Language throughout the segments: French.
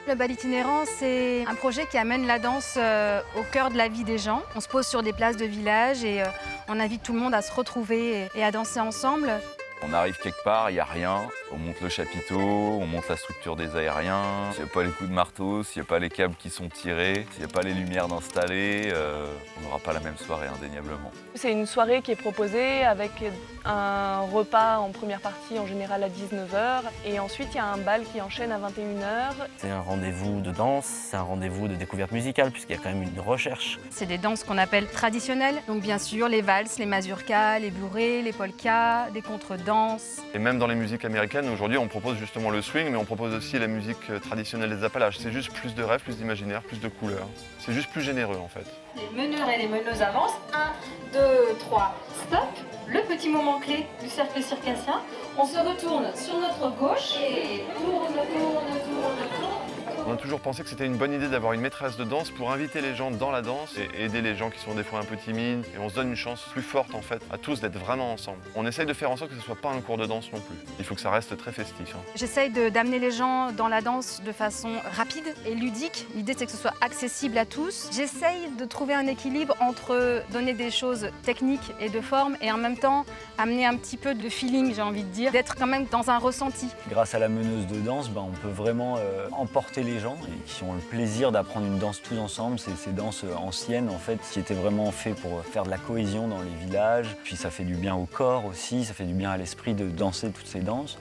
Le bal itinérant, c'est un projet qui amène la danse au cœur de la vie des gens. On se pose sur des places de village et on invite tout le monde à se retrouver et à danser ensemble. On arrive quelque part, il n'y a rien, on monte le chapiteau, on monte la structure des aériens. S'il n'y a pas les coups de marteau, s'il n'y a pas les câbles qui sont tirés, s'il n'y a pas les lumières installées, on n'aura pas la même soirée indéniablement. C'est une soirée qui est proposée avec un repas en première partie, en général à 19h, et ensuite il y a un bal qui enchaîne à 21h. C'est un rendez-vous de danse, c'est un rendez-vous de découverte musicale, puisqu'il y a quand même une recherche. C'est des danses qu'on appelle traditionnelles, donc bien sûr les valses, les mazurkas, les bourrées, les polkas, des contredanses. Et même dans les musiques américaines, aujourd'hui on propose justement le swing, mais on propose aussi la musique traditionnelle des Appalaches. C'est juste plus de rêves, plus d'imaginaire, plus de couleurs. C'est juste plus généreux en fait. Les meneurs et les meneuses avancent. 1, 2, 3, stop. Le petit moment clé du cercle circassien. On se retourne sur notre gauche et tourne. On a toujours pensé que c'était une bonne idée d'avoir une maîtresse de danse pour inviter les gens dans la danse et aider les gens qui sont des fois un peu timides. Et on se donne une chance plus forte en fait à tous d'être vraiment ensemble. On essaye de faire en sorte que ce ne soit pas un cours de danse non plus. Il faut que ça reste très festif. J'essaye d'amener les gens dans la danse de façon rapide et ludique. L'idée c'est que ce soit accessible à tous. J'essaye de trouver un équilibre entre donner des choses techniques et de forme et en même temps amener un petit peu de feeling, j'ai envie de dire, d'être quand même dans un ressenti. Grâce à la meneuse de danse, on peut vraiment emporter les gens et qui ont le plaisir d'apprendre une danse tous ensemble. C'est ces danses anciennes en fait qui étaient vraiment faites pour faire de la cohésion dans les villages. Puis ça fait du bien au corps aussi, ça fait du bien à l'esprit de danser toutes ces danses.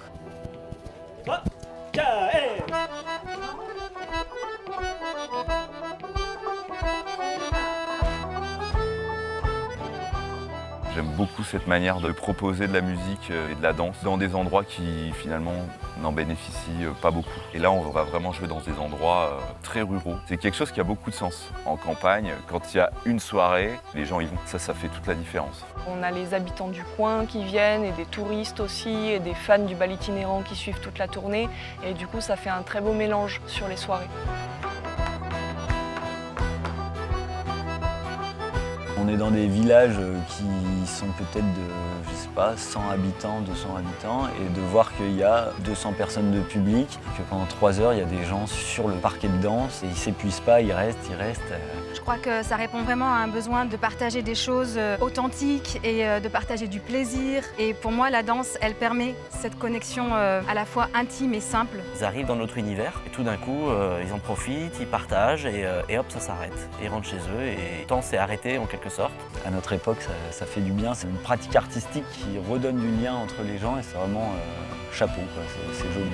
J'aime beaucoup cette manière de proposer de la musique et de la danse dans des endroits qui finalement n'en bénéficient pas beaucoup. Et là, on va vraiment jouer dans des endroits très ruraux. C'est quelque chose qui a beaucoup de sens. En campagne, quand il y a une soirée, les gens y vont. Ça fait toute la différence. On a les habitants du coin qui viennent et des touristes aussi et des fans du bal itinérant qui suivent toute la tournée. Et du coup, ça fait un très beau mélange sur les soirées. On est dans des villages qui sont peut-être de, je sais pas, 100 habitants, 200 habitants, et de voir qu'il y a 200 personnes de public, que pendant 3 heures, il y a des gens sur le parquet de danse, et ils s'épuisent pas, ils restent. Je crois que ça répond vraiment à un besoin de partager des choses authentiques et de partager du plaisir. Et pour moi, la danse, elle permet cette connexion à la fois intime et simple. Ils arrivent dans notre univers, et tout d'un coup, ils en profitent, ils partagent, et hop, ça s'arrête. Ils rentrent chez eux, et le temps s'est arrêté en quelque sorte. À notre époque, ça fait du bien. C'est une pratique artistique qui redonne du lien entre les gens et c'est vraiment chapeau, quoi. C'est joli.